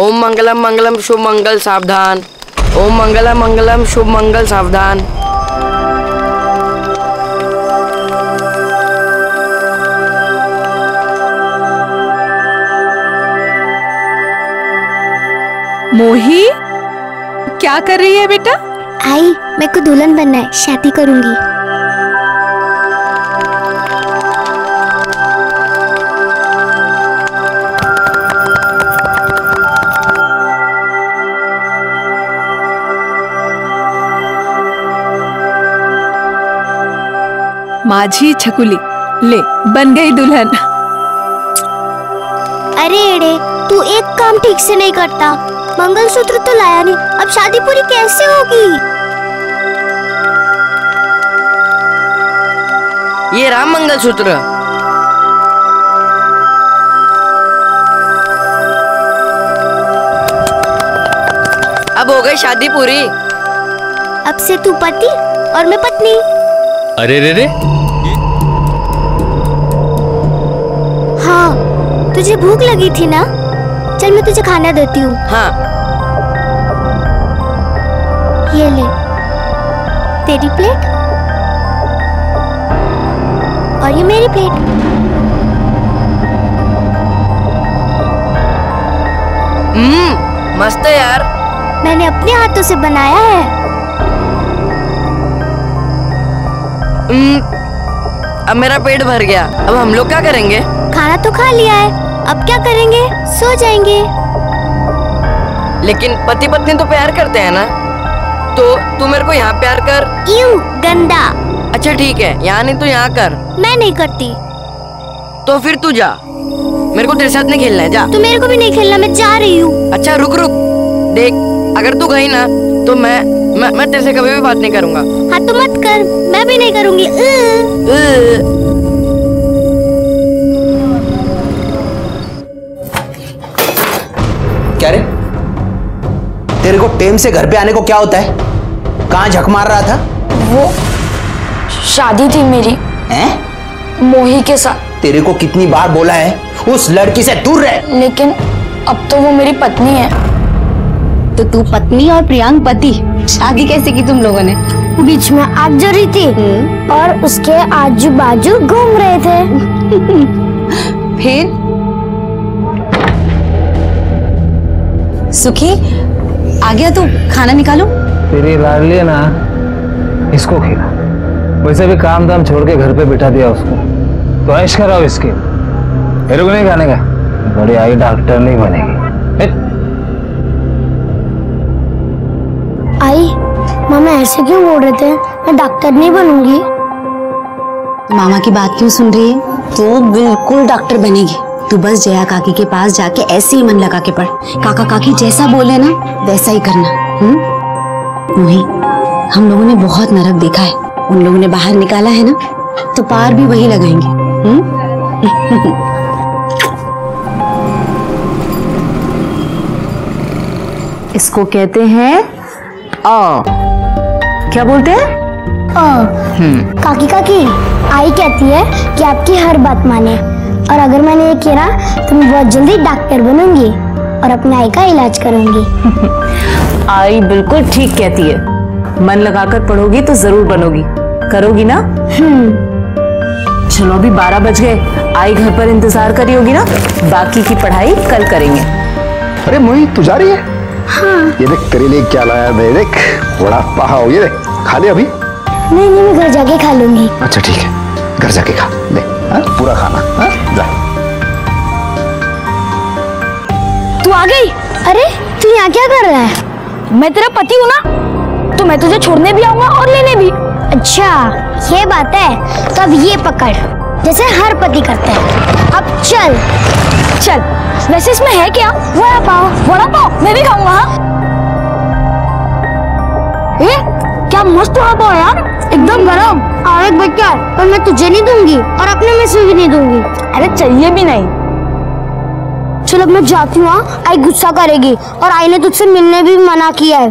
ओम मंगलम मंगलम शुभ मंगल सावधान। ओम मंगलम मंगलम शुभ मंगल सावधान। मोही, क्या कर रही है बेटा? आई, मेरे को दुल्हन बनना है, शादी करूंगी। माझी छकुली, ले बन गई दुल्हन। अरे एड़े, तू एक काम ठीक से नहीं करता। मंगलसूत्र तो लाया नहीं, अब शादी पूरी कैसे होगी? ये राम मंगलसूत्र। अब हो गई शादी पूरी। अब से तू पति और मैं पत्नी। अरे रे रे, हाँ, तुझे भूख लगी थी ना? चल मैं तुझे खाना देती हूँ। हाँ। ये ले, तेरी प्लेट और ये मेरी प्लेट। मस्त है यार। मैंने अपने हाथों से बनाया है। अब मेरा पेट भर गया। अब हम लोग क्या करेंगे? खाना तो खा लिया है, अब क्या करेंगे? सो जाएंगे। लेकिन पति पत्नी तो प्यार करते हैं ना, तो तू मेरे को यहाँ प्यार कर। यूं गंदा। अच्छा ठीक है, यहाँ नहीं तो यहाँ कर। मैं नहीं करती। तो फिर तू जा, मेरे को तेरे साथ नहीं खेलना है, जा। तो मेरे को भी नहीं खेलना, मैं जा रही हूँ। अच्छा रुक रुक, देख अगर तू गई ना तो मैं तेरे से कभी भी बात नहीं करूँगा। हाँ तो मत कर, मैं भी नहीं करूँगी। क्या रे, तेरे को टेम से घर पे आने को क्या होता है? कहाँ झक मार रहा था? वो शादी थी मेरी। हैं? मोही के साथ। तेरे को कितनी बार बोला है उस लड़की से दूर रह। लेकिन अब तो वो मेरी पत्नी है। तो तू पत्नी और प्रियांक पति, शादी कैसे की तुम लोगों ने? बीच में आग जल रही थी और उसके आजू बाजू घूम रहे थे। फिर सुखी आ गया, तू खाना निकालो। तेरी लाडली है ना, इसको खिला। वैसे भी काम दाम छोड़ के घर पे बिठा दिया उसको, तो ऐश कराओ इसके। मेरे को नहीं खाने का, बड़ी आई डॉक्टर नहीं बनेगी। आई, मामा ऐसे क्यों बोल रहे थे? मैं डॉक्टर नहीं बनूंगी। मामा की बात क्यों सुन रही है? तू बिल्कुल डॉक्टर बनेगी। तू बस जया काकी के पास जाके ऐसे ही मन लगा के पढ़। काका काकी जैसा बोले ना वैसा ही करना। मोही, हम लोगों ने बहुत नरक देखा है। उन लोगों ने बाहर निकाला है ना, तो पार भी वही लगाएंगे। इसको कहते हैं क्या बोलते हैं? काकी काकी, आई कहती है कि आपकी हर बात माने, और अगर मैंने ये किया तो मैं बहुत जल्दी डॉक्टर बनूंगी और अपने आई का इलाज करूंगी। आई बिल्कुल ठीक कहती है। मन लगाकर पढ़ोगी तो जरूर बनोगी, करोगी ना? चलो अभी 12 बज गए, आई घर पर इंतजार करी होगी ना, बाकी की पढ़ाई कल करेंगे। अरे मोही, तू जा रही है? हाँ। ये देख तेरे लिए क्या लाया मैं, देख बड़ा पाव। ये देख, खा ले अभी। नहीं, मैं घर जाके खा लूंगी। अच्छा ठीक है, घर जाके खा ले। पूरा खाना। जा। तू आ गई? अरे तू यहाँ क्या कर रहा है? मैं तेरा पति हूँ ना, तो मैं तुझे छोड़ने भी आऊंगा और लेने भी। अच्छा ये बात है, तो अब ये पकड़, जैसे हर पति करता है। अब चल चल। वैसे इसमें है क्या? वड़ा पाव मैं भी खाऊंगा। क्या मस्त वड़ा पाव यार, एकदम गरम। और एक बच्चा है, पर मैं तुझे नहीं दूंगी और अपने में से भी नहीं दूंगी। अरे चाहिए भी नहीं। चलो मैं जाती हूँ, आई गुस्सा करेगी, और आई ने तुझसे मिलने भी मना किया है,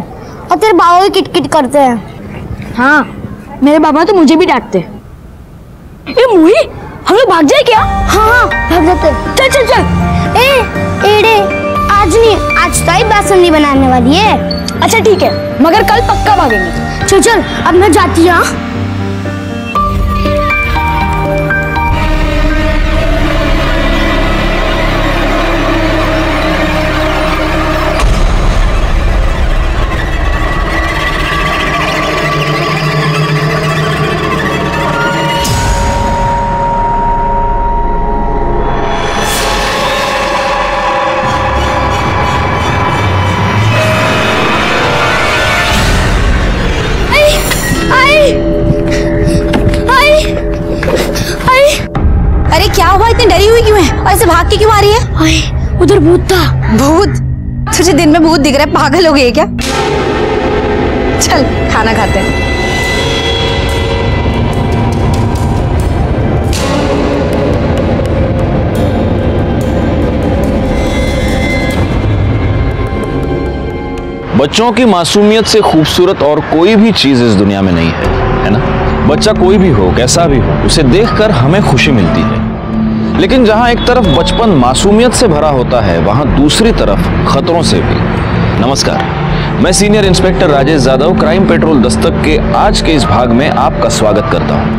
और तेरे बाबा भी किटकिट करते हैं। हाँ, मेरे बाबा तो मुझे भी डांटते। ए मुई, हम लोग भाग जाए क्या? हाँ भाग जाते। चल चल चल। एड़े, आज आज नहीं, आज तो ही बासुंदी बनाने वाली है। अच्छा ठीक है, मगर कल पक्का भागेंगे। चल चल, अब मैं जाती हूँ। अरे क्या हुआ, इतनी डरी हुई क्यों है और ऐसे भाग के क्यों आ रही है? आए, उधर भूत था। भूत? तुझे दिन में भूत दिख रहा है? पागल हो गई है क्या? चल खाना खाते हैं। बच्चों की मासूमियत से खूबसूरत और कोई भी चीज इस दुनिया में नहीं है ना? बच्चा कोई भी हो, कैसा भी हो, उसे देखकर हमें खुशी मिलती है। लेकिन जहां एक तरफ बचपन मासूमियत से भरा होता है, वहां दूसरी तरफ खतरों से भी। नमस्कार, मैं senior inspector Rajesh Yadav crime petrol Dastak के आज के इस भाग में आपका स्वागत करता हूं।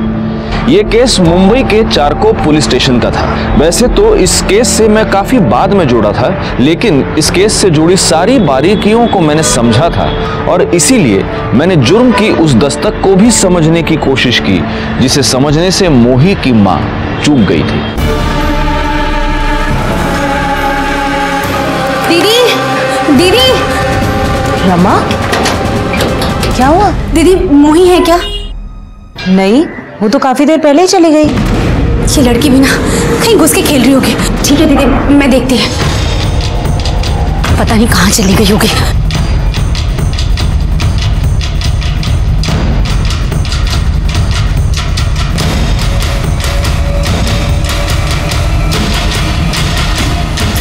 ये केस मुंबई के चारकोप पुलिस स्टेशन का था। वैसे तो इस केस से मैं काफी बाद में जुड़ा था, लेकिन इस केस से जुड़ी सारी बारीकियों को मैंने समझा था और इसीलिए मैंने जुर्म की उस दस्तक को भी समझने की कोशिश की जिसे समझने से मोही की मां चूक गई थी। दीदी, दीदी। रमा, क्या हुआ? दीदी मोही है क्या? नहीं, वो तो काफी देर पहले ही चली गई। ये लड़की भी ना कहीं घुस के खेल रही होगी। ठीक है दीदी, मैं देखती है। पता नहीं कहाँ चली गई होगी।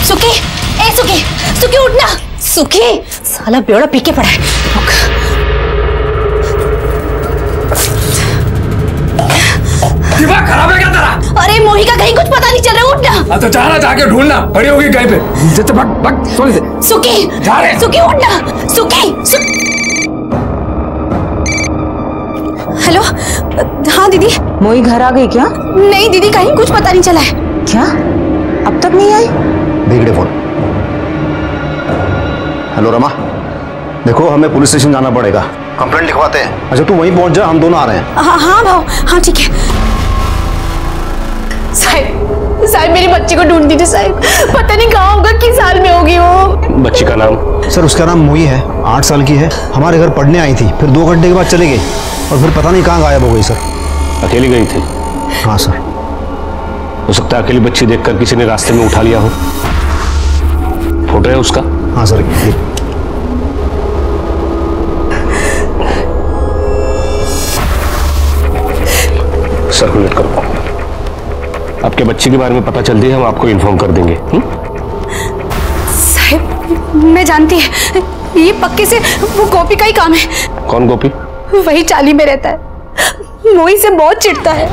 सुखी, ए सुखी, सुखी उठना। सुखी, साला बेवड़ा पी के पड़ा है। दिमाग खराब है क्या तेरा? अरे मोही का कहीं कुछ पता नहीं चल रहा, उठना। तो जाना, जाके ढूंढना, पड़ी होगी कहीं पे। तो भग सोने से। सुखी, जा रहे। सुखी उठना, सुखी। हेलो, हाँ दीदी। मोही घर आ गई क्या? नहीं दीदी, कहीं कुछ पता नहीं चला है। क्या अब तक नहीं आई? बिगड़े फोन। हेलो रमा, देखो हमें पुलिस स्टेशन जाना पड़ेगा, कंप्लेंट लिखवाते हैं। अच्छा तू वहीं पहुंच जा, हम दोनों आ रहे हैं। हाँ भाव, हाँ ठीक है। साहब, साहब मेरी बच्ची को ढूंढ दीजिए साहब, पता नहीं कहाँ होगा, किस हाल में होगी वो। बच्ची का नाम? सर उसका नाम मोही है, 8 साल की है। हमारे घर पढ़ने आई थी, फिर 2 घंटे के बाद चली गई और फिर पता नहीं कहाँ गायब हो गई सर। अकेली गई थी? हाँ सर। हो सकता है अकेली बच्ची देखकर किसी ने रास्ते में उठा लिया हो। फोटो है उसका? हाँ सर। सर्कुलेट करो। आपके बच्चे के बारे में पता चलती है, हम आपको इन्फॉर्म कर देंगे। साहब मैं जानती है, ये पक्के से वो गोपी का ही काम है। कौन गोपी? वही चाली में रहता है, मोही से बहुत चिढ़ता है।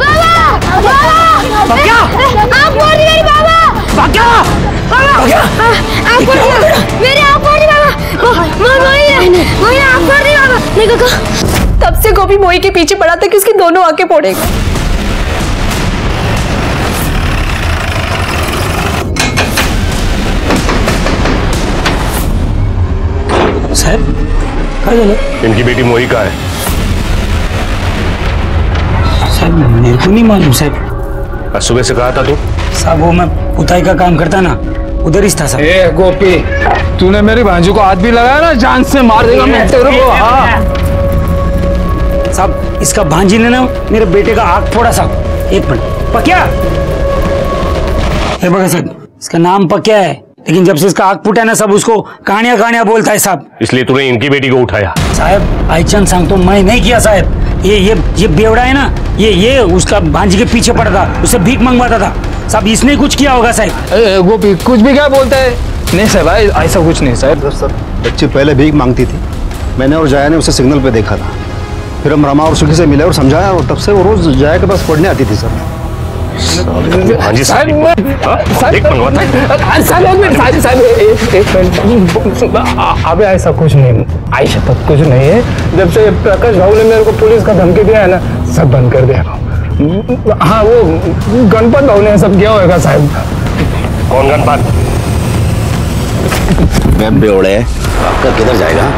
तब से गोपी मोही के पीछे पड़ा था कि उसकी दोनों आंखें फोड़ेगा। साहब क्या चलो? इनकी बेटी मोही का है। साहब मेरे को नहीं मालूम साहब। आज सुबह से कहा था तू? साहब वो मैं पुताई का काम करता ना, उधर ही था साहब। ए गोपी, तूने मेरी भांजी को हाथ भी लगाया ना, जान से मार देगा मैं तेरे को। हाँ साहब इसका भांजी ने ना मेरे बेटे का आँख फोड़ा साहब। एक मिनट। पक्या, ये बघा साहब इसका नाम पक्या है, लेकिन जब से इसका आँख फूटा ना सब उसको कहानियां कहानियां बोलता है साहब। इसलिए तूने इनकी बेटी को उठाया? साहब आईचंद सांग तो मैं नहीं किया साहब। ये बेवड़ा है ना, ये उसका भांजी के पीछे पड़ा था, उससे भीख मंगवाता था साहब। इसने कुछ किया होगा साहब। गोपी कुछ भी क्या बोलता है? नहीं साहब, ऐसा कुछ नहीं साहब। सर बच्ची पहले भीख मांगती थी, मैंने और जाया ने उसे सिग्नल पे देखा था, फिर हम रमा और सुखी से मिले और समझाया, और तब से वो रोज जाया के पास पढ़ने आती थी सर। हाँ जी साहब, एक मंगवाता है। अबे ऐसा कुछ नहीं, आई शपथ कुछ नहीं है। जब से प्रकाश भाऊ ने मेरे को पुलिस का धमकी दिया है ना, सब बंद कर दिया। हाँ वो गणपत भाऊ ने सब किया होगा साहब। कौन गणपत? बेवड़े आपका किधर जाएगा?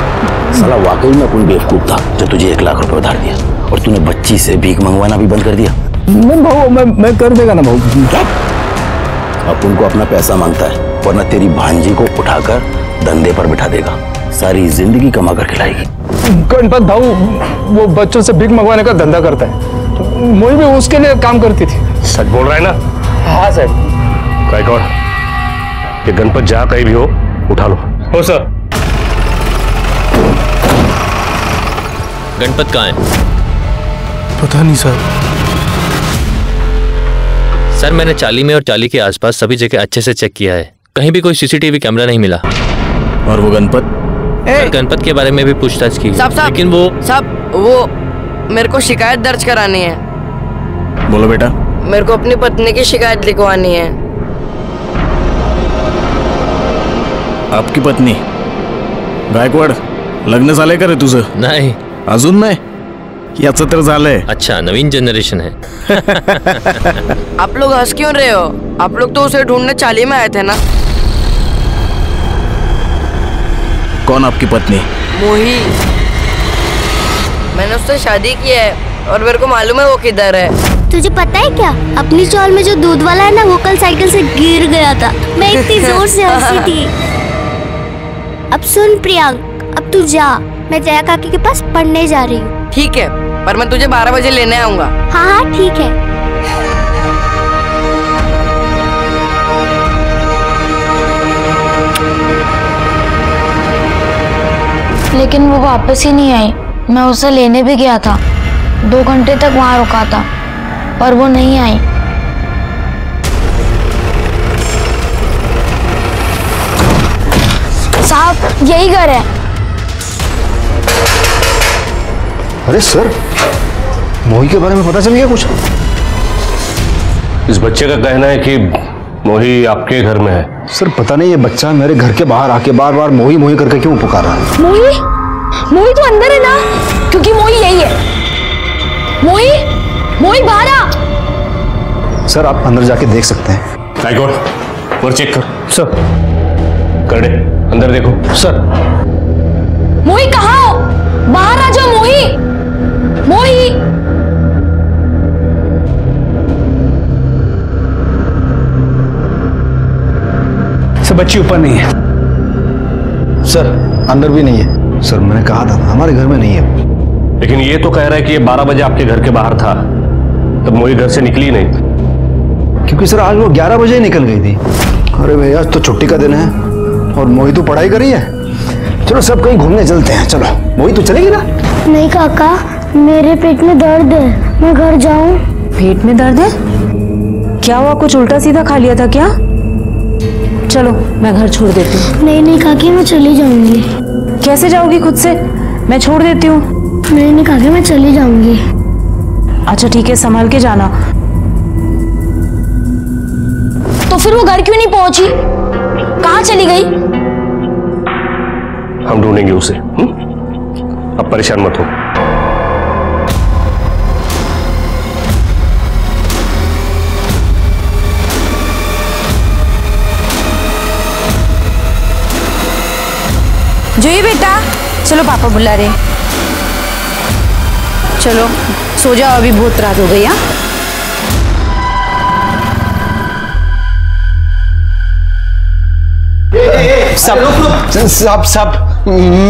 साला वाकई में कोई बेवकूफ था जो तुझे 1 लाख रुपए उधार दिया और तूने बच्ची से भीख मंगवाना भी बंद कर दिया। मैं कर देगा ना भाऊ। अब उनको अपना पैसा मांगता है, वरना तेरी भांजी को उठाकर धंधे पर बिठा देगा, सारी जिंदगी कमा कर खिलाएगी। गणपत भाऊ वो बच्चों से भीख मंगवाने का धंधा करता है, मोई भी उसके लिए काम करती थी। सच बोल रहा है ना? हाँ सर। गायकवाड़, ये गणपत जहाँ कहीं भी हो उठा लो। हो सर। गणपत कहाँ है? पता नहीं सर। सर मैंने चाली में और चाली के आसपास सभी जगह अच्छे से चेक किया है, कहीं भी कोई सीसीटीवी कैमरा नहीं मिला। और वो गणपत? गणपत के बारे में भी पूछताछ की, लेकिन वो मेरे को शिकायत दर्ज करानी है। बोलो बेटा। मेरे को अपनी पत्नी की शिकायत लिखवानी है। आपकी पत्नी? गायकवाड, लग्न झालंय का रे तुझं? नाही. अजून नाही? याचं तर झालंय. अच्छा, नवीन जनरेशन है. आप लोग हंस क्यों रहे हो? आप लोग तो उसे ढूंढने चाली में आए थे ना? कौन आपकी पत्नी? मोही। मैंने उससे शादी की है और मेरे को मालूम है वो किधर है। तुझे पता है क्या, अपनी चौल में जो दूध वाला है ना, वो कल साइकिल से गिर गया था। मैं इतनी जोर से हंसी थी। अब सुन प्रियांक, अब तू जा, मैं जया काकी के पास पढ़ने जा रही हूँ। ठीक है, पर मैं तुझे 12 बजे लेने आऊंगा। हाँ हाँ ठीक है। लेकिन वो वापस ही नहीं आई। मैं उसे लेने भी गया था, 2 घंटे तक वहां रुका था, पर वो नहीं आई। साहब यही घर है। अरे सर, मोही के बारे में पता चल गया कुछ? इस बच्चे का कहना है कि मोही आपके घर में है। सर पता नहीं ये बच्चा मेरे घर के बाहर आके बार बार मोही मोही करके क्यों पुकार रहा है? मोही? मोही तो अंदर है ना, क्योंकि मोही यही है। मोही, मोही बाहर आ। सर आप अंदर जाके देख सकते हैं। गायकवाड़, और चेक कर। सर कर दे, अंदर देखो। सर। मोही कहाँ हो? बाहर आ जाओ मोही। मोही। सर बच्ची ऊपर नहीं है। सर अंदर भी नहीं है। सर मैंने कहा था हमारे घर में नहीं है। लेकिन ये तो कह रहा है कि ये 12 बजे आपके घर के बाहर था, तब मोही घर से निकली नहीं। क्योंकि सर आज वो 11 बजे ही निकल गई थी। अरे भैया आज तो छुट्टी का दिन है और मोही तो पढ़ाई कर रही है। चलो सब कहीं घूमने चलते हैं। चलो मोही तो चलेगी ना? नहीं काका, मेरे पेट में दर्द है, मैं घर जाऊं। पेट में दर्द है? क्या हुआ, कुछ उल्टा सीधा खा लिया था क्या? चलो मैं घर छोड़ देती हूँ। नहीं नहीं काकी, मैं चली जाऊंगी। कैसे जाओगी खुद से? मैं छोड़ देती हूँ। नहीं नहीं काकी, मैं चली जाऊंगी। अच्छा ठीक है, संभाल के जाना। तो फिर वो घर क्यों नहीं पहुंची? कहाँ चली गई? हम ढूंढेंगे उसे। अब परेशान मत हो। जोई बेटा, चलो पापा बुला रहे। चलो सो जाओ, अभी बहुत रात हो गई। साहब,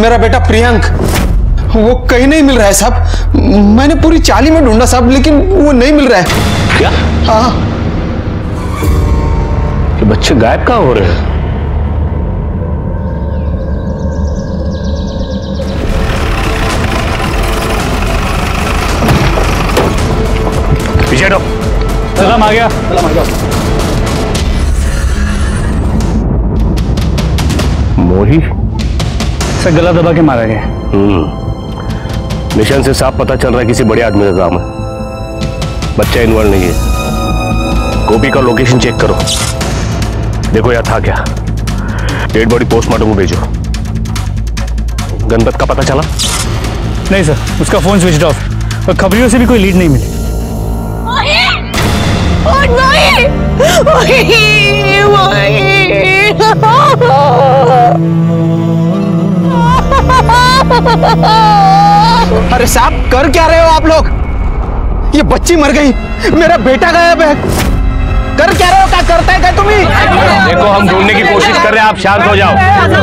मेरा बेटा प्रियंक वो कहीं नहीं मिल रहा है साहब। मैंने पूरी चाली में ढूंढा साहब, लेकिन वो नहीं मिल रहा है। क्या? हाँ। ये बच्चे गायब कहाँ हो रहे हैं? पीछे हटो। सलाम आ गया। मोही से गला दबा के मारा गया। निशान से साफ पता चल रहा है किसी बड़े आदमी का काम है। बच्चा इन्वॉल्व नहीं है। गोपी का लोकेशन चेक करो, देखो यहाँ था क्या। डेड बॉडी पोस्टमार्टम को भेजो। गणपत का पता चला? नहीं सर, उसका फोन स्विच ऑफ और खबरियों से भी कोई लीड नहीं मिली। अरे साहब, कर क्या रहे हो आप लोग? ये बच्ची मर गई, मेरा बेटा गायब है। कर क्या रहे हो? क्या करता है क्या तुम्ही? देखो हम ढूंढने की कोशिश कर रहे हैं, आप शांत हो जाओ,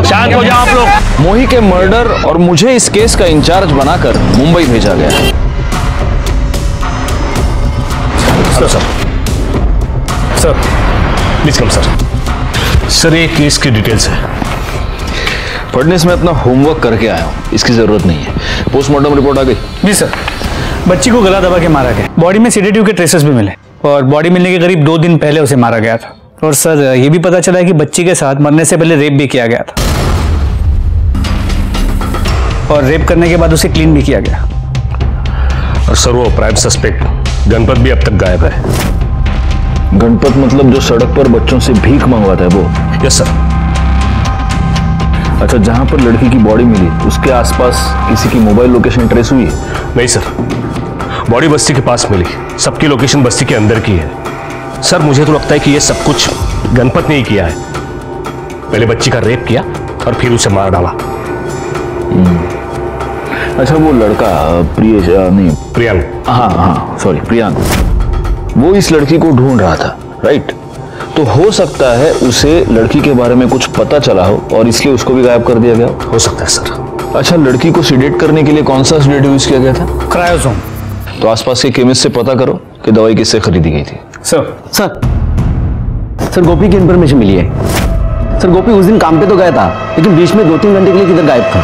शांत हो जाओ आप लोग। मोही के मर्डर और मुझे इस केस का इंचार्ज बनाकर मुंबई भेजा गया। Sir please come sir. Sir ये केस की डिटेल्स है। फडनेस में अपना होमवर्क करके आया हूँ, इसकी जरूरत नहीं है। पोस्टमार्टम रिपोर्ट आ गई? जी सर, बच्ची को गला दबा के मारा गया। बॉडी में सेडेटिव के ट्रेसेस भी मिले और बॉडी मिलने के करीब 2 दिन पहले उसे मारा गया था। और सर ये भी पता चला है कि बच्ची के साथ मरने से पहले रेप भी किया गया था और रेप करने के बाद उसे क्लीन भी किया गया। और सर वो प्राइम सस्पेक्ट गणपत भी अब तक गायब है। गणपत मतलब जो सड़क पर बच्चों से भीख मंगवाता है वो? Yes sir. अच्छा, जहां पर लड़की की बॉडी मिली उसके आसपास किसी की मोबाइल लोकेशन ट्रेस हुई है? नहीं सर, बॉडी बस्ती के पास मिली, सबकी लोकेशन बस्ती के अंदर की है। सर मुझे तो लगता है कि ये सब कुछ गणपत ने ही किया है। पहले बच्ची का रेप किया और फिर उसे मार डाला। अच्छा, वो लड़का प्रियांक। हाँ सॉरी, प्रियांक, वो इस लड़की को ढूंढ रहा था, राइट? तो हो सकता है उसे लड़की के बारे में कुछ पता चला हो और इसलिए उसको भी गायब कर दिया गया हो सकता है सर। अच्छा, लड़की को सीडेट करने के लिए कौन सा सीडेटिव यूज किया गया था? क्रायोसोम। तो आसपास के केमिस्ट से पता करो कि दवाई किससे खरीदी गई थी। सर गोपी की इंफॉर्मेशन मिली है। सर गोपी उस दिन काम पे तो गया था, लेकिन बीच में 2-3 घंटे के लिए किधर गायब था?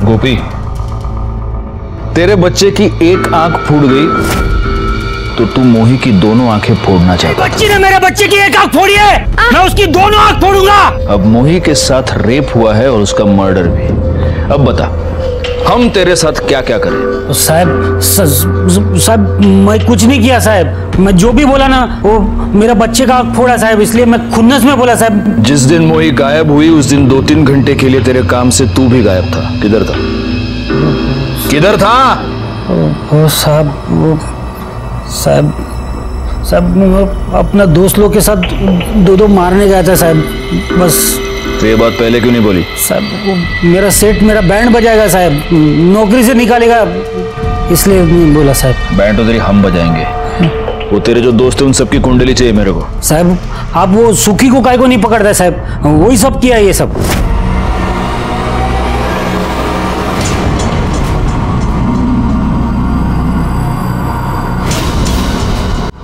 गोपी, तेरे बच्चे की एक आंख फूट गई तो तू मोही की दोनों आंखें फोड़ना चाहता। बच्ची ने मेरे बच्चे की एक आंख फोड़ी है, मैं उसकी दोनों आंख फोड़ूंगा। अब मोही के साथ रेप हुआ है और उसका मर्डर भी। अब बता, हम तेरे साथ क्या क्या करें? साहब मैं कुछ नहीं किया साहब, मैं जो भी बोला ना वो मेरा बच्चे का आंख फोड़ा साहब, इसलिए मैं खुन्नस में बोला साहब। जिस दिन मोही गायब हुई उस दिन 2-3 घंटे के लिए तेरे काम से तू भी गायब था। किधर था? किधर था? वो साहब मैं अपना दोस्त लोग के साथ दो मारने गया था साहब, बस। तो ये बात पहले क्यों नहीं बोली? साहब मेरा सेठ मेरा बैंड बजाएगा साहब, नौकरी से निकालेगा, इसलिए नहीं बोला साहब। बैंड तो तेरी हम बजाएंगे, वो तेरे जो दोस्त है उन सबकी कुंडली चाहिए मेरे को। साहब आप वो सुखी को काय को नहीं पकड़ता साहब, वही सब किया ये सब।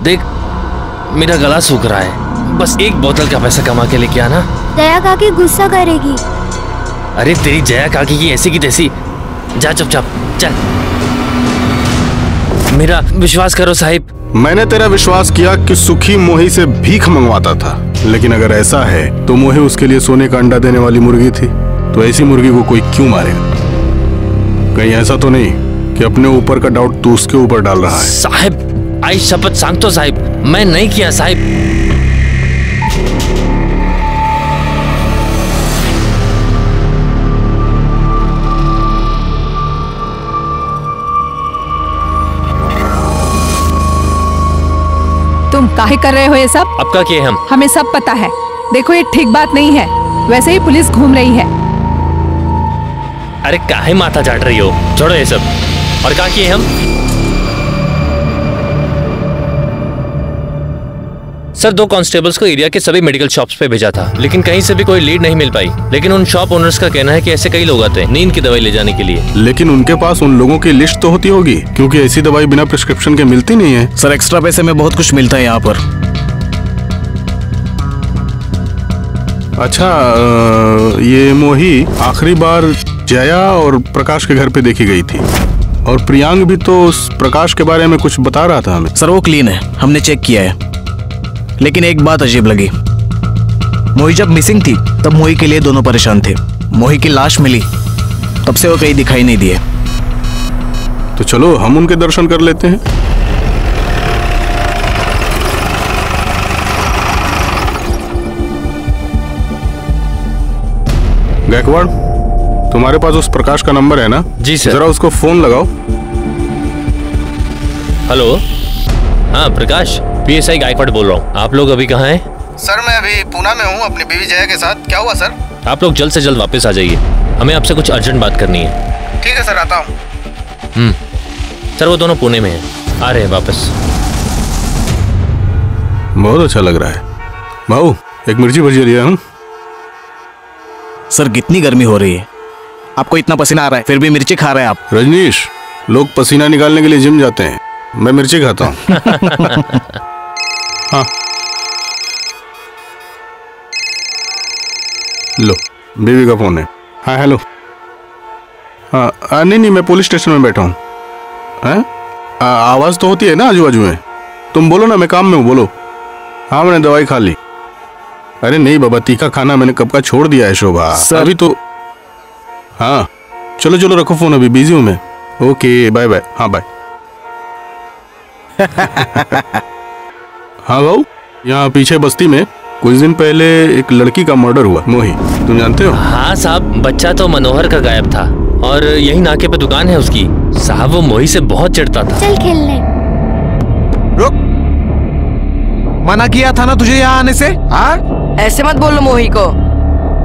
देख मेरा गला सूख रहा है, बस एक बोतल का पैसा कमा के लेके आना। जया काकी गुस्सा करेगी। अरे तेरी जया काकी की ऐसी की तैसी, जा चुपचाप चल। मेरा विश्वास करो साहिब। मैंने तेरा विश्वास किया कि सुखी मोही से भीख मंगवाता था, लेकिन अगर ऐसा है तो मोही उसके लिए सोने का अंडा देने वाली मुर्गी थी, तो ऐसी मुर्गी को कोई क्यों मारेगा? कहीं ऐसा तो नहीं कि अपने ऊपर का डाउट तू उसके ऊपर डाल रहा है? साहिब आई शपथ सांगतो साहिब, मैं नहीं किया साहिब। तुम काहे कर रहे हो ये सब? अब क्या किए हम? हमें सब पता है। देखो ये ठीक बात नहीं है, वैसे ही पुलिस घूम रही है। अरे काहे माथा चाट रही हो, छोड़ो ये सब। और क्या किए हम? सर 2 कांस्टेबल्स को एरिया के सभी मेडिकल शॉप्स पे भेजा था, लेकिन कहीं से भी कोई लीड नहीं मिल पाई। लेकिन उन शॉप ओनर्स का कहना है कि ऐसे कई लोग आते हैं नींद की दवाई ले जाने के लिए। लेकिन उनके पास उन लोगों की लिस्ट तो होती होगी, क्योंकि ऐसी दवाई बिना प्रिस्क्रिप्शन के मिलती नहीं है। सर एक्स्ट्रा पैसे में बहुत कुछ मिलता है यहाँ पर। अच्छा, ये मोही आखिरी बार जया और प्रकाश के घर पे देखी गई थी, और प्रियांक भी तो उस प्रकाश के बारे में कुछ बता रहा था हमें। सर वो क्लीन है, हमने चेक किया है, लेकिन एक बात अजीब लगी। मोही जब मिसिंग थी तब मोही के लिए दोनों परेशान थे। मोही की लाश मिली तब से वो कहीं दिखाई नहीं दिए। तो चलो हम उनके दर्शन कर लेते हैं। गायकवाड़, तुम्हारे पास उस प्रकाश का नंबर है ना? जी सर। जरा उसको फोन लगाओ। हेलो, हाँ प्रकाश, पीएसआई गायकवाड़ बोल रहा हूँ। आप लोग अभी कहाँ हैं? सर मैं अभी पूना में हूँ अपनी बीवी जया के साथ। क्या हुआ सर? आप लोग जल्द से जल्द वापस आ जाइए, हमें आपसे कुछ अर्जेंट बात करनी है। ठीक है सर, आता हूँ। सर वो दोनों पुणे में हैं, आ रहे हैं वापस। बहुत अच्छा लग रहा है। भाऊ, एक मिर्ची भजिया लिया हूँ। सर कितनी गर्मी हो रही है, आपको इतना पसीना आ रहा है फिर भी मिर्ची खा रहे हैं आप। रजनीश, लोग पसीना निकालने के लिए जिम जाते हैं, मैं मिर्ची खाता हूँ। हाँ लो, बीवी का फोन है। हाँ हेलो। हाँ नहीं, मैं पुलिस स्टेशन में बैठा हूँ। आवाज़ तो होती है ना आजू बाजू में। तुम बोलो ना, मैं काम में हूँ, बोलो। हाँ मैंने दवाई खा ली। अरे नहीं बाबा, तीखा खाना मैंने कब का छोड़ दिया है शोभा। अभी तो हाँ चलो चलो रखो फोन, अभी बिजी हूँ मैं। Okay bye bye. हाँ बाय। हाँ भाऊ, यहाँ पीछे बस्ती में कुछ दिन पहले एक लड़की का मर्डर हुआ। मोही, तुम जानते हो? हाँ साहब, बच्चा तो मनोहर का गायब था और यही नाके पे दुकान है उसकी। साहब वो मोही से बहुत चिढ़ता था। चल खेलने। रुक, मना किया था ना तुझे यहाँ आने से? हाँ ऐसे मत बोलो मोही को।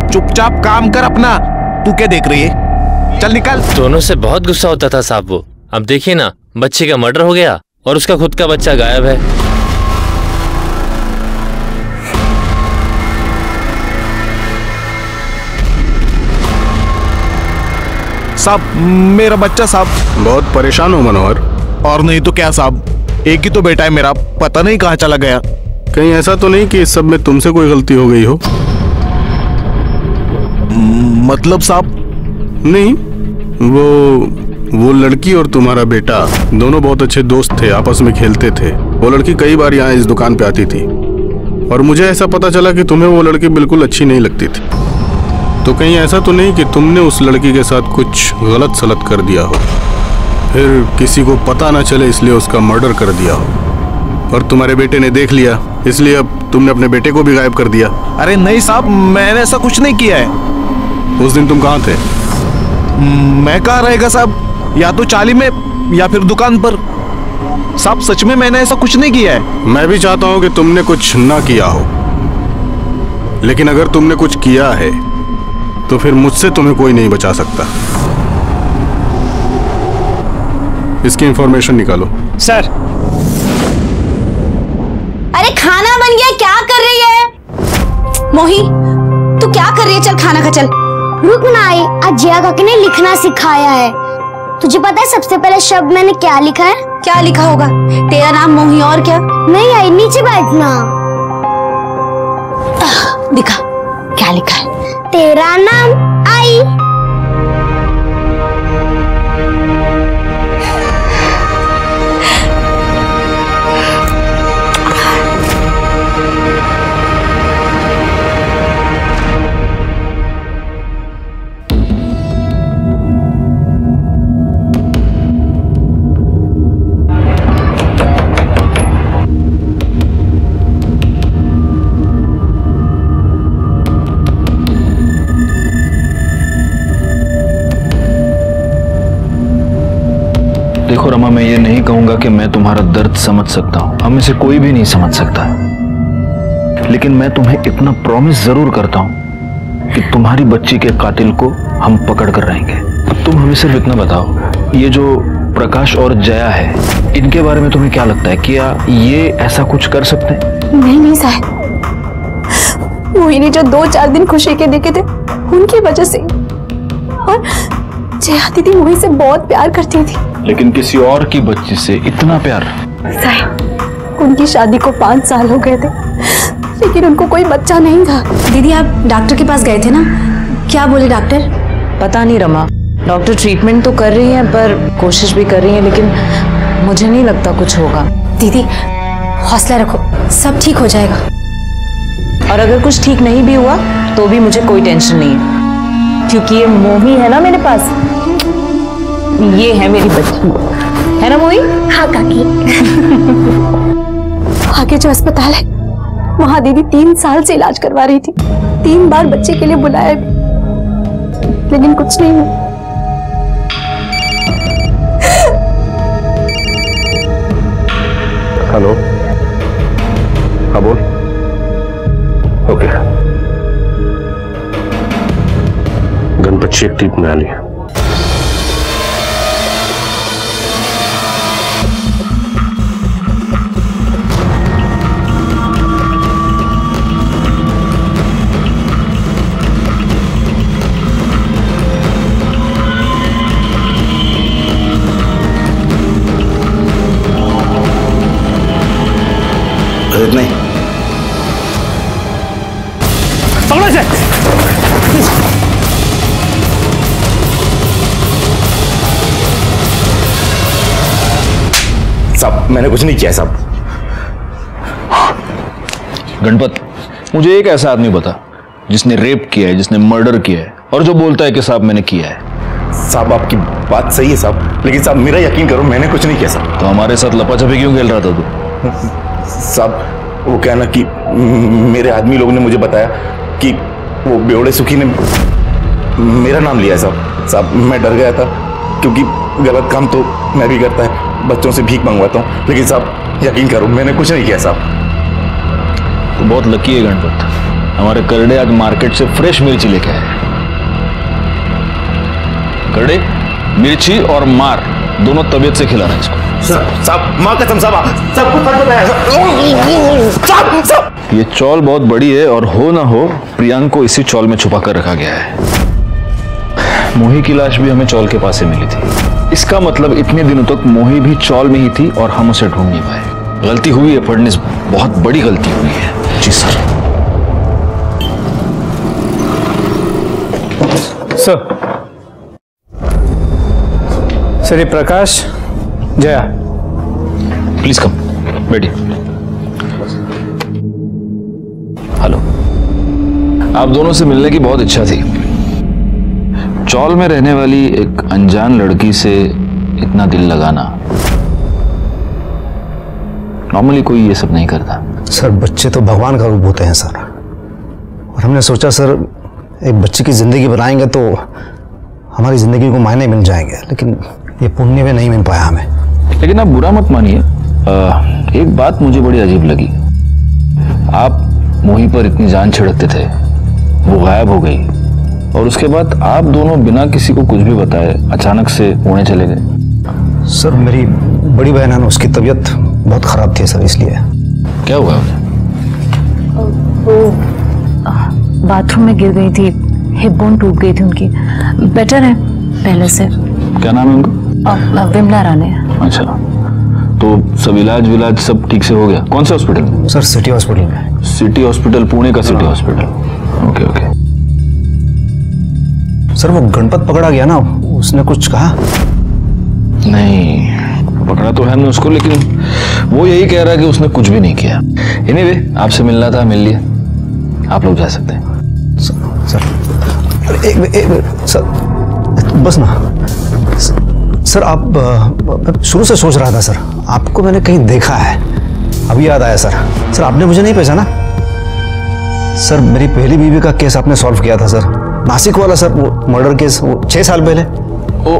चुपचाप काम कर अपना। तू क्या देख रही है? चल निकल। दोनों से बहुत गुस्सा होता था साहब वो। अब देखिए ना, बच्चे का मर्डर हो गया और उसका खुद का बच्चा गायब है। साहब मेरा बच्चा साहब। बहुत परेशान हो मनोहर? और नहीं तो क्या साहब, एक ही तो बेटा है मेरा, पता नहीं कहाँ चला गया। कहीं ऐसा तो नहीं कि इस सब में तुमसे कोई गलती हो गई हो? मतलब साहब? नहीं, वो लड़की और तुम्हारा बेटा दोनों बहुत अच्छे दोस्त थे, आपस में खेलते थे। वो लड़की कई बार यहाँ इस दुकान पे आती थी और मुझे ऐसा पता चला कि तुम्हें वो लड़की बिल्कुल अच्छी नहीं लगती थी। तो कहीं ऐसा तो नहीं कि तुमने उस लड़की के साथ कुछ गलत सलत कर दिया हो, फिर किसी को पता ना चले इसलिए उसका मर्डर कर दिया हो और तुम्हारे बेटे ने देख लिया इसलिए अब तुमने अपने बेटे को भी गायब कर दिया? अरे नहीं साहब, मैंने ऐसा कुछ नहीं किया है। उस दिन तुम कहाँ थे? मैं कहाँ रहेगा साहब, या तो चाली में या फिर दुकान पर। साहब सच में मैंने ऐसा कुछ नहीं किया है। मैं भी चाहता हूँ कि तुमने कुछ ना किया हो, लेकिन अगर तुमने कुछ किया है तो फिर मुझसे तुम्हें कोई नहीं बचा सकता। इसकी इंफॉर्मेशन निकालो। सर। अरे खाना बन गया, क्या कर रही है? मोही तू क्या कर रही है? चल खाना खा चल। रुक ना आई, आज जया काकी ने लिखना सिखाया है। तुझे पता है सबसे पहले शब्द मैंने क्या लिखा है? क्या लिखा होगा? तेरा नाम मोही और क्या? नहीं आई, नीचे बैठना। दिखा क्या लिखा है? तेरा नाम आई। देखो रमा, मैं ये नहीं कहूंगा कि मैं तुम्हारा दर्द समझ सकता हूं, हम में से कोई भी नहीं समझ सकता है, लेकिन मैं तुम्हें इतना प्रॉमिस जरूर करता हूं कि तुम्हारी बच्ची के कातिल को हम पकड़ कर रहेंगे। तुम हमें सिर्फ इतना बताओ, ये जो प्रकाश और जया है, इनके बारे में तुम्हें क्या लगता है? क्या ये ऐसा कुछ कर सकते हैं? नहीं साहब, मोहिनी जो 2-4 दिन खुशी के देखे थे उनकी वजह से, और जया दीदी मोहिनी से बहुत प्यार करती थी। लेकिन किसी और की बच्ची से इतना प्यार? साहब उनकी शादी को 5 साल हो गए थे, लेकिन उनको कोई बच्चा नहीं था। दीदी आप डॉक्टर के पास गए थे ना, क्या बोले डॉक्टर? पता नहीं रमा, डॉक्टर ट्रीटमेंट तो कर रही हैं पर कोशिश भी कर रही हैं, लेकिन मुझे नहीं लगता कुछ होगा। दीदी हौसला रखो, सब ठीक हो जाएगा। और अगर कुछ ठीक नहीं भी हुआ तो भी मुझे कोई टेंशन नहीं है, क्योंकि ये मोही है ना मेरे पास, ये है मेरी बच्ची, है ना मोही? हाँ काकी। आगे जो अस्पताल है वहाँ दीदी 3 साल से इलाज करवा रही थी, 3 बार बच्चे के लिए बुलाया भी, लेकिन कुछ नहीं है। हेलो, हाँ बोल। ओके, गणपत शेख टीम में आ लिया। नहीं पकड़ो इसे। साहब मैंने कुछ नहीं किया साहब। गणपत, मुझे एक ऐसा आदमी बता जिसने रेप किया है, जिसने मर्डर किया है और जो बोलता है कि साहब मैंने किया है। साहब आपकी बात सही है साहब, लेकिन साहब मेरा यकीन करो मैंने कुछ नहीं किया साहब। तो हमारे साथ लपाछपी क्यों खेल रहा था तू? साहब वो क्या ना कि मेरे आदमी लोगों ने मुझे बताया कि वो बेवड़े सुखी ने मेरा नाम लिया है साहब। साहब मैं डर गया था क्योंकि गलत काम तो मैं भी करता है, बच्चों से भीख मंगवाता हूँ, लेकिन साहब यकीन करो मैंने कुछ नहीं किया साहब। तो बहुत लकी है गणपत, हमारे करड़े आज मार्केट से फ्रेश मिर्ची लेके आए। करड़े, मिर्ची और मार दोनों तबीयत से खिलाना इसको। साहब माँ कसम साहब सबको सच बताया साहब। ये चौल बहुत बड़ी है और हो ना हो प्रियांक को इसी चौल में छुपा कर रखा गया है। मोही की लाश भी हमें चौल के पास से मिली थी। इसका मतलब इतने दिनों तक मोही भी चौल में ही थी और हम उसे ढूंढ नहीं पाए। गलती हुई है फडनिस, बहुत बड़ी गलती हुई है। जी सर। सर ये प्रकाश, जया, प्लीज कम, बैठिए। हेलो, आप दोनों से मिलने की बहुत इच्छा थी। चौल में रहने वाली एक अनजान लड़की से इतना दिल लगाना नॉर्मली कोई ये सब नहीं करता। सर बच्चे तो भगवान का रूप होते हैं सर, और हमने सोचा सर एक बच्चे की जिंदगी बनाएंगे तो हमारी जिंदगी को मायने मिल जाएंगे, लेकिन ये पुण्य में नहीं मिल पाया हमें। लेकिन आप बुरा मत मानिए, एक बात मुझे बड़ी अजीब लगी। आप मोही पर इतनी जान छिड़कते थे, वो गायब हो गई और उसके बाद आप दोनों बिना किसी को कुछ भी बताए अचानक से पुणे चले गए। सर मेरी बड़ी बहन है ना, उसकी तबीयत बहुत खराब थी सर, इसलिए। क्या हुआ उसे? वो बाथरूम में गिर गई थी, हिप बोन टूट गई थी उनकी। बेटर है पहले से। क्या नाम है उनका? विमला राणे। अच्छा, तो सब इलाज विलाज सब ठीक से हो गया? कौन से हॉस्पिटल में? सर सिटी हॉस्पिटल में। सिटी हॉस्पिटल, पुणे का city hospital. Okay okay. Sir वो गणपत पकड़ा गया ना, उसने कुछ कहा? नहीं, पकड़ा तो है हमने उसको, लेकिन वो यही कह रहा है कि उसने कुछ भी नहीं किया। एनीवे, आपसे मिलना था, मिल लिया, आप लोग जा सकते हैं। सर एक सर बस ना सर, आप शुरू से सोच रहा था सर, आपको मैंने कहीं देखा है, अभी याद आया सर। सर आपने मुझे नहीं पहचाना? सर मेरी पहली बीवी का केस आपने सॉल्व किया था सर, नासिक वाला सर, वो मर्डर केस, वो 6 साल पहले। ओ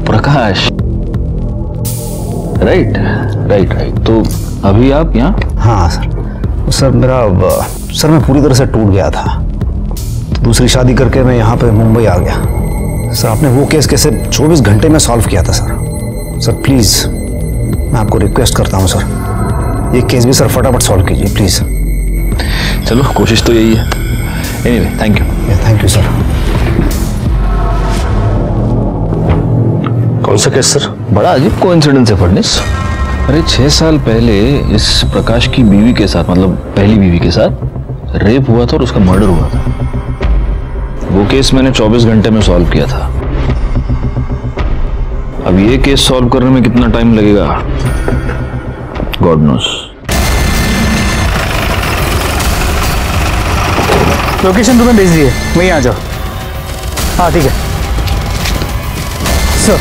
प्रकाश, राइट राइट राइट। तो अभी आप यहाँ? हाँ सर। सर सर मैं पूरी तरह से टूट गया था, तो दूसरी शादी करके मैं यहाँ पे मुंबई आ गया। सर आपने वो केस कैसे 24 घंटे में सॉल्व किया था सर। सर प्लीज मैं आपको रिक्वेस्ट करता हूँ सर, ये केस भी सर फटाफट सॉल्व कीजिए प्लीज। चलो कोशिश तो यही है। Anyway thank you. Thank you sir. कौन सा केस सर? बड़ा अजीब कोइंसिडेंस है फडनिस। अरे 6 साल पहले इस प्रकाश की बीवी के साथ, मतलब पहली बीवी के साथ रेप हुआ था और उसका मर्डर हुआ था। वो केस मैंने 24 घंटे में सॉल्व किया था। अब ये केस सॉल्व करने में कितना टाइम लगेगा गॉड नोस। लोकेशन तुम्हें भेज दिए, वहीं आ जाओ। हाँ ठीक है सर।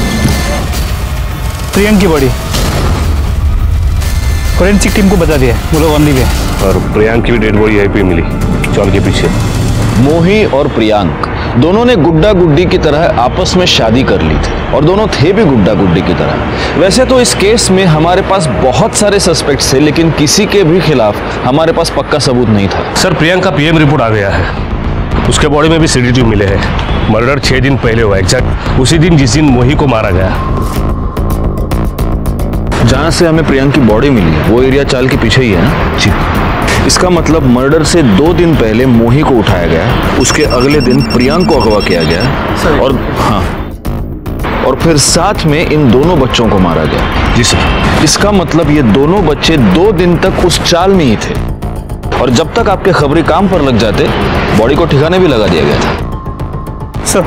प्रियंक की बॉडी फोरेंसिक टीम को बता दिया, वो लोग ऑन दी वे। और प्रियांक की भी डेड बॉडी यहीं पे मिली, चौल के पीछे। मोही और प्रियांक दोनों ने गुड्डा गुड्डी की तरह आपस में शादी कर ली थी और दोनों थे भी गुड्डा गुड्डी की तरह। वैसे तो इस केस में हमारे पास बहुत सारे सस्पेक्ट्स थे, लेकिन किसी के भी खिलाफ हमारे पास पक्का सबूत नहीं था। सर प्रियंका पीएम रिपोर्ट आ गया है, उसके बॉडी में भी सीडीटी मिले हैं। मर्डर 6 दिन पहले हुआ, एग्जैक्ट उसी दिन जिस दिन मोही को मारा गया। जहां से हमें प्रियंका की बॉडी मिली वो एरिया चाल के पीछे ही है ना जी। इसका मतलब मर्डर से 2 दिन पहले मोही को उठाया गया, उसके अगले दिन प्रियंका को अगवा किया गया और हाँ, और फिर साथ में इन दोनों बच्चों को मारा गया। जी सर। इसका मतलब ये दोनों बच्चे 2 दिन तक उस चाल में ही थे और जब तक आपके खबरी काम पर लग जाते बॉडी को ठिकाने भी लगा दिया गया था। सर,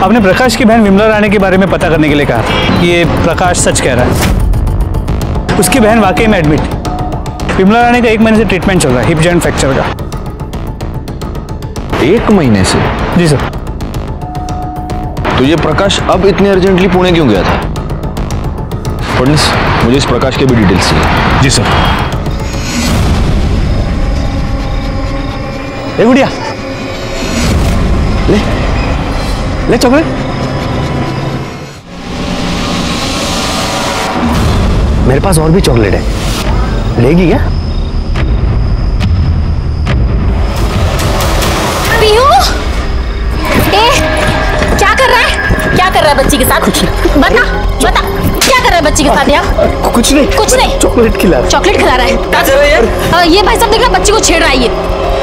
आपने प्रकाश की बहन विमला रानी के बारे में पता करने के लिए कहा था। ये प्रकाश सच कह रहा है, उसकी बहन वाकई में एडमिट है। विमला रानी का 1 महीने से ट्रीटमेंट चल रहा है, हिप जॉइंट फ्रैक्चर का। 1 महीने से? जी सर। तो ये प्रकाश अब इतने अर्जेंटली पुणे क्यों गया था? फडणीस, मुझे इस प्रकाश के भी डिटेल्स चाहिए। जी सर। ए गुड़िया, ले चॉकलेट। मेरे पास और भी चॉकलेट है, लेगी क्या? पीहू, क्या कर रहा है? क्या कर रहा है बच्ची के साथ? बता बता, क्या कर रहा है बच्ची के साथ यार? कुछ नहीं, चॉकलेट खिला रहा है। चॉकलेट खिला रहा है? क्या कर रहा है यार? ये भाई साहब देख रहा, बच्ची को छेड़ रहा है ये।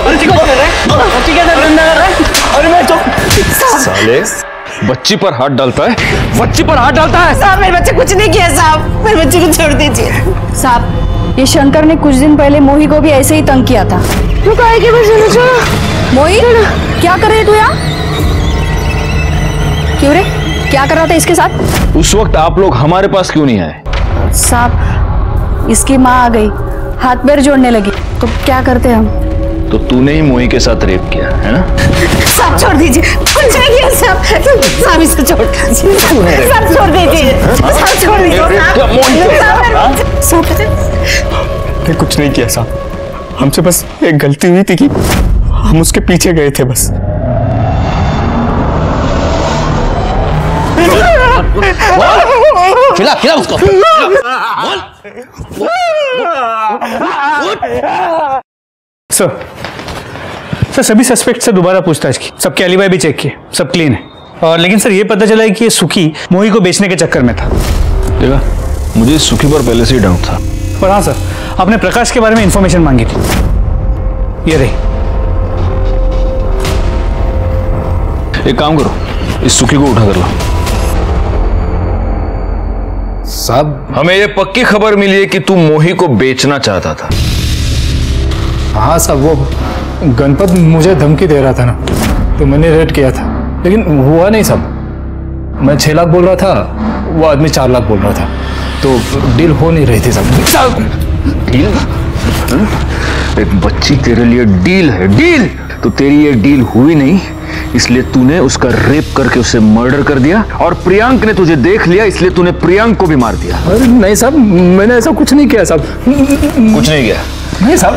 बच्ची को छेड़ रहा है? बच्ची के साथ धंधा कर रहा है? अरे मैं साले, बच्ची पर हाथ डालता है, बच्ची पर हाथ डालता है। साहब मेरे बच्चे कुछ नहीं किया साहब, मेरे बच्चे को छोड़ दीजिए साहब। ये शंकर ने कुछ दिन पहले मोही को भी ऐसे ही तंग किया था। तू कहे कि बस मोही क्या कर रहे तू यहाँ? क्यों रे, क्या कर रहा था इसके साथ? उस वक्त आप लोग हमारे पास क्यों नहीं आए? साहब, इसकी माँ आ गई, हाथ पैर जोड़ने लगी, तो क्या करते हम? तो तूने ही मोही के साथ रेप किया है ना? साहब छोड़ दीजिए, कुछ नहीं किया साहब, साहब इसे छोड़ दीजिए, साहब छोड़ दीजिए, साहब छोड़ दीजिए। हमने कुछ नहीं किया साहब, हमसे बस एक गलती हुई थी कि हम उसके पीछे गए थे बस। खिला खिला उसको। सर, सभी सस्पेक्ट से दोबारा पूछताछ की, सबके एलिबाई भी चेक किए, सब क्लीन है। और लेकिन सर ये पता चला है कि ये सुखी मोही को बेचने के चक्कर में था। देखा, मुझे सुखी पर पहले से ही डाउट था। और हाँ सर, आपने प्रकाश के बारे में इंफॉर्मेशन मांगी थी, ये रही। एक काम करो, इस सुखी को उठा कर लो। साहब, हमें ये पक्की खबर मिली है कि तू मोही को बेचना चाहता था। हाँ साहब, वो गणपत मुझे धमकी दे रहा था ना, तो मैंने रेड किया था, लेकिन हुआ नहीं साहब। मैं 6 लाख बोल रहा था, वो आदमी 4 लाख बोल रहा था, तो डील हो नहीं रही थी साहब। डील? एक बच्ची तेरे लिए डील है, डील? तो तेरी ये डील हुई नहीं, इसलिए तूने उसका रेप करके उसे मर्डर कर दिया, और प्रियांक ने तुझे देख लिया, इसलिए तूने प्रियांक को भी मार दिया। अरे नहीं साहब, मैंने ऐसा कुछ नहीं किया साहब। कुछ नहीं किया? नहीं साहब।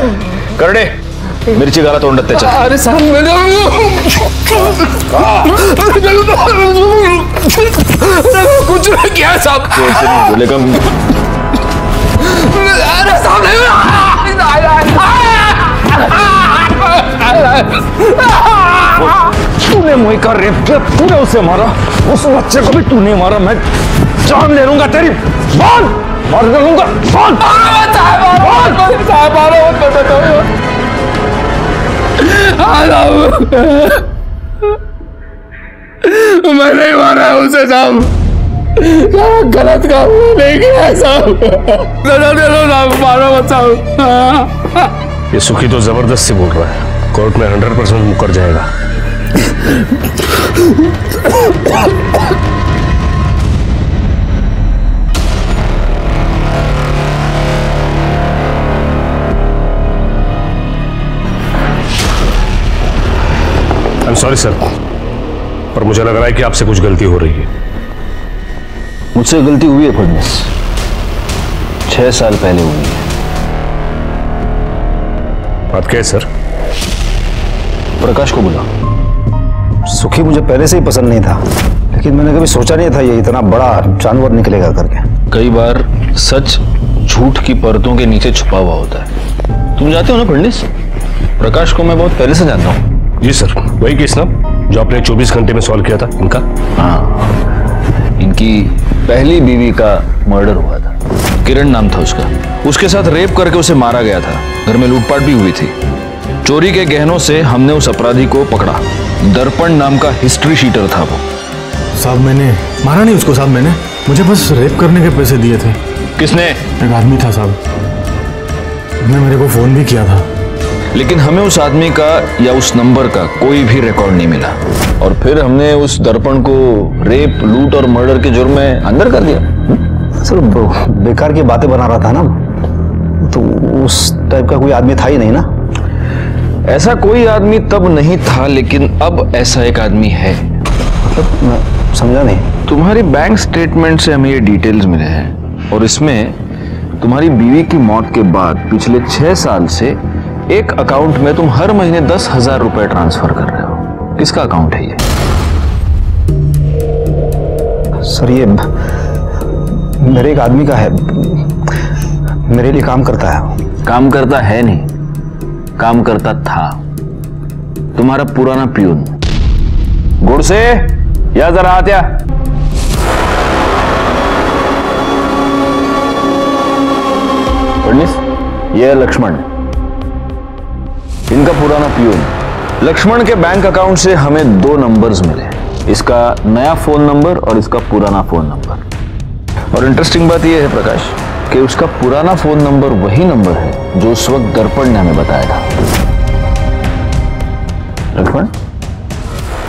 करडे, मिर्ची गाला तोंड त्याच्या। अरे साहब, कुछ नहीं किया साहब। कैसे नहीं बोलेगा? अरे साहब, तूने मोही का रेप किया, तूने उसे मारा, उस बच्चे को भी तूने मारा। मैं जान ले लूंगा तेरी, बोल, मार लूंगा, बोल। मैं नहीं मारा उसे साहब, गलत काम नहीं किया साहब, मारो मत साहब। ये सुखी तो जबरदस्ती बोल रहा है, कोर्ट में 100% मुकर जाएगा। आई एम सॉरी सर, पर मुझे लग रहा है कि आपसे कुछ गलती हो रही है। मुझसे गलती हुई है फडणीस, 6 साल पहले हुई है। बात क्या है सर? प्रकाश को बुला। सुखी मुझे पहले से ही पसंद नहीं था, लेकिन मैंने कभी सोचा नहीं था ये इतना बड़ा जानवर निकलेगा करके। कई बार सच झूठ की परतों के नीचे छुपा हुआ होता है। तुम जानते हो ना पंडित, प्रकाश को मैं बहुत पहले से जानता हूँ। जी सर, वही केस ना जो आपने 24 घंटे में सॉल्व किया था इनका। हाँ, इनकी पहली बीवी का मर्डर हुआ था, किरण नाम था उसका। उसके साथ रेप करके उसे मारा गया था। घर में लूटपाट भी हुई थी। चोरी के गहनों से हमने उस अपराधी को पकड़ा। दर्पण नाम का हिस्ट्री शीटर था वो। साहब मैंने मारा नहीं उसको साहब, मैंने मुझे बस रेप करने के पैसे दिए थे। किसने? एक आदमी था साहब, उसने मेरे को फोन भी किया था। लेकिन हमें उस आदमी का या उस नंबर का कोई भी रिकॉर्ड नहीं मिला। और फिर हमने उस दर्पण को रेप, लूट और मर्डर के जुर्म में अंदर कर दिया। सर बेकार की बातें बना रहा था ना, तो उस टाइप का कोई आदमी था ही नहीं ना। ऐसा कोई आदमी तब नहीं था, लेकिन अब ऐसा एक आदमी है। मतलब मैं समझा नहीं। तुम्हारी बैंक स्टेटमेंट से हमें ये डिटेल्स मिले हैं और इसमें तुम्हारी बीवी की मौत के बाद पिछले 6 साल से एक अकाउंट में तुम हर महीने 10,000 रुपए ट्रांसफर कर रहे हो। किसका अकाउंट है ये? सर ये मेरे एक आदमी का है, मेरे लिए काम करता है। काम करता है नहीं, काम करता था। तुम्हारा पुराना प्यून। गुड़ से या जरा आत्या। ये लक्ष्मण, इनका पुराना प्यून। लक्ष्मण के बैंक अकाउंट से हमें 2 नंबर्स मिले, इसका नया फोन नंबर और इसका पुराना फोन नंबर। और इंटरेस्टिंग बात यह है प्रकाश कि उसका पुराना फोन नंबर वही नंबर है जो उस वक्त दर्पण ने हमें बताया था। लक्ष्मण,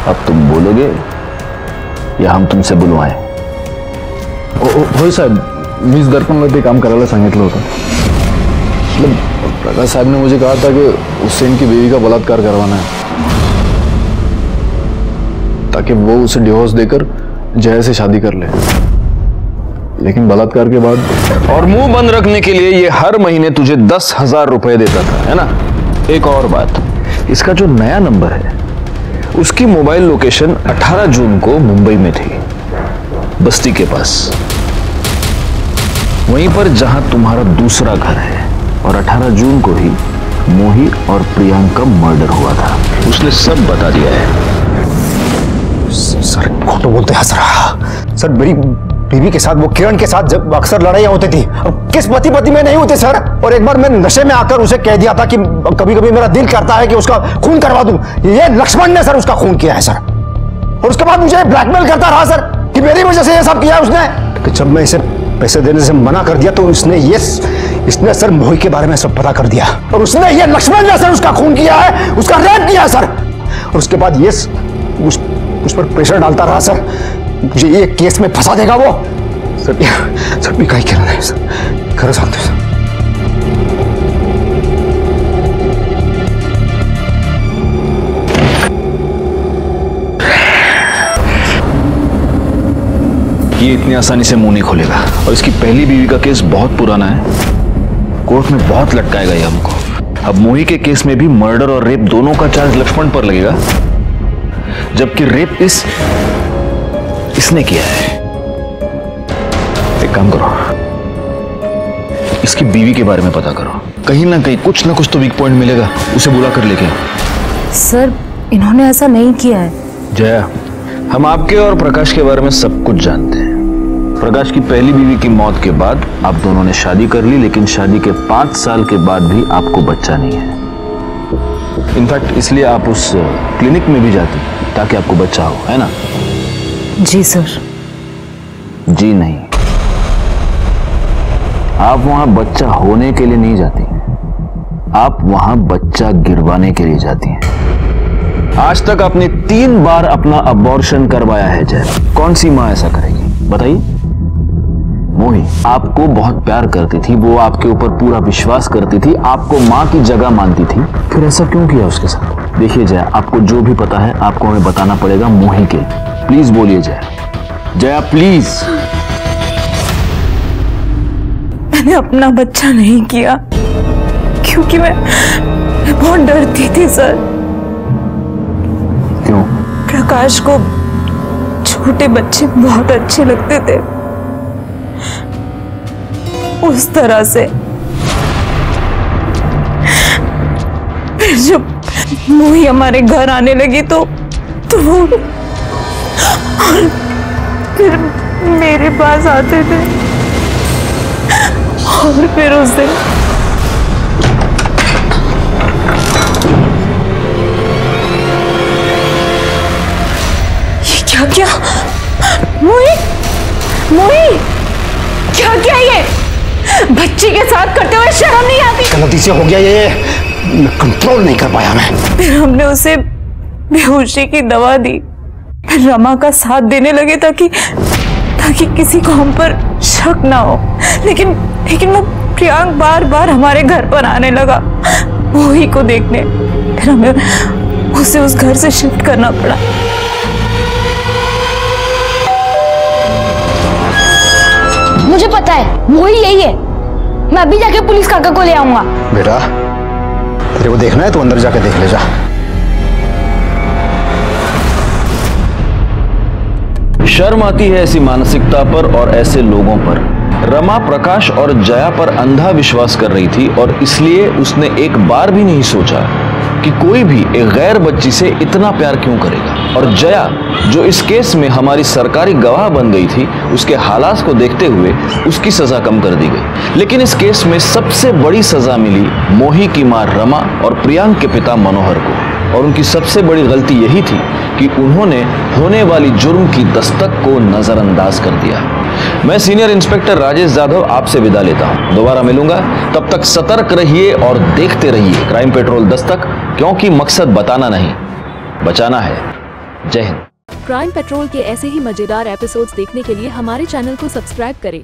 अब तुम बोलोगे या हम तुमसे बुलवाएं? होय साहेब, मीच दर्पणवरती काम करायला सांगितलं होतं। मतलब प्रकाश साहब ने मुझे कहा था कि उससे इनकी बीवी का बलात्कार करवाना है, ताकि वो उसे डिवोर्स देकर जया से शादी कर ले। लेकिन बलात्कार के बाद और मुंह बंद रखने के लिए ये हर महीने तुझे 10,000 रुपए देता था, है ना? एक और बात, इसका जो नया नंबर है उसकी मोबाइल लोकेशन 18 जून को मुंबई में थी, बस्ती के पास, वहीं पर जहां तुम्हारा दूसरा घर है। और 18 जून को ही मोही और प्रियांक का मर्डर हुआ था। उसने सब बता दिया है। सर खोटो बोलते हैं सर, मेरी बीवी के साथ, वो किरण के साथ जब अक्सर लड़ाइयाँ होती थी, किस पति में नहीं होते सर। और एक बार मैं नशे में आकर उसे कह दिया था कि कभी कभी मेरा दिल करता है कि उसका खून करवा दूं। ये लक्ष्मण ने सर उसका खून किया है सर। और उसके बाद मुझे ब्लैकमेल करता रहा सर कि मेरी वजह से ये सब किया उसने। तो जब मैं इसे पैसे देने से मना कर दिया तो इसने सर मोही के बारे में सब पता कर दिया। और उसने, ये लक्ष्मण ने सर उसका खून किया है, उसका रेप किया है सर। और उसके बाद ये उस पर प्रेशर डालता रहा सर, मुझे ये केस में फंसा देगा वो। सर मी काही केलं नाही सर, खरं सांगतो सर। ये इतनी आसानी से मुंह नहीं खोलेगा। और इसकी पहली बीवी का केस बहुत पुराना है, कोर्ट में बहुत लटकाएगा ये हमको। अब मोही के केस में भी मर्डर और रेप दोनों का चार्ज लक्ष्मण पर लगेगा, जबकि रेप इसने किया है। एक काम करो, इसकी बीवी के बारे में पता करो, कहीं ना कहीं कुछ ना कुछ तो वीक पॉइंट मिलेगा, उसे बुला कर लेके आओ। सर इन्होंने ऐसा नहीं किया है। जया, हम आपके और प्रकाश के बारे में सब कुछ जानते हैं। प्रकाश की पहली बीवी की मौत के बाद आप दोनों ने शादी कर ली, लेकिन शादी के 5 साल के बाद भी आपको बच्चा नहीं है। इनफैक्ट इसलिए आप उस क्लिनिक में भी जाती ताकि आपको बच्चा हो, है ना? जी सर। जी नहीं, आप वहां बच्चा होने के लिए नहीं जाती, आप वहां बच्चा गिरवाने के लिए जाती हैं। आज तक आपने 3 बार अपना अबॉर्शन करवाया है जय। कौन सी मां ऐसा करेगी बताइए? मोही आपको बहुत प्यार करती थी, वो आपके ऊपर पूरा विश्वास करती थी, आपको मां की जगह मानती थी, फिर ऐसा क्यों किया उसके साथ? देखिए जया, आपको जो भी पता है आपको हमें बताना पड़ेगा मोही के। प्लीज बोलिए जया, जया प्लीज। मैंने अपना बच्चा नहीं किया क्योंकि मैं बहुत डरती थी सर। क्यों? प्रकाश को छोटे बच्चे बहुत अच्छे लगते थे, उस तरह से। फिर जब मोही हमारे घर आने लगी तो वो और फिर मेरे पास आते थे और फिर उस दिन ये क्या किया मोही? मोही क्या किया ये? बच्ची के साथ करते हुए शर्म नहीं आती? गलती से हो गया ये, कंट्रोल नहीं कर पाया मैं। फिर हमने उसे बेहोशी की दवा दी, फिर रमा का साथ देने लगे ताकि किसी को हम पर शक ना हो। लेकिन वो प्रियांक बार बार हमारे घर पर आने लगा मोही को देखने। फिर हमें उसे उस घर से शिफ्ट करना पड़ा। मुझे पता है मोही यही है। मैं अभी जाके पुलिस काका को ले आऊंगा। बेटा तेरे को देखना है तो अंदर जाके देख ले जा। शर्म आती है ऐसी मानसिकता पर और ऐसे लोगों पर। रमा प्रकाश और जया पर अंधा विश्वास कर रही थी और इसलिए उसने एक बार भी नहीं सोचा कि कोई भी एक गैर बच्ची से इतना प्यार क्यों करेगा। और जया जो इस केस में हमारी सरकारी गवाह बन गई थी, उसके हालात को देखते हुए उसकी सजा कम कर दी गई। लेकिन इस केस में सबसे बड़ी सजा मिली मोही की मां रमा और प्रियांक के पिता मनोहर को। और उनकी सबसे बड़ी गलती यही थी कि उन्होंने होने वाली जुर्म की दस्तक को नजरअंदाज कर दिया। मैं सीनियर इंस्पेक्टर राजेश जाधव आपसे विदा लेता हूं। दोबारा मिलूंगा, तब तक सतर्क रहिए और देखते रहिए क्राइम पेट्रोल दस्तक, क्योंकि मकसद बताना नहीं, बचाना है। जय हिंद। क्राइम पेट्रोल के ऐसे ही मजेदार एपिसोड्स देखने के लिए हमारे चैनल को सब्सक्राइब करें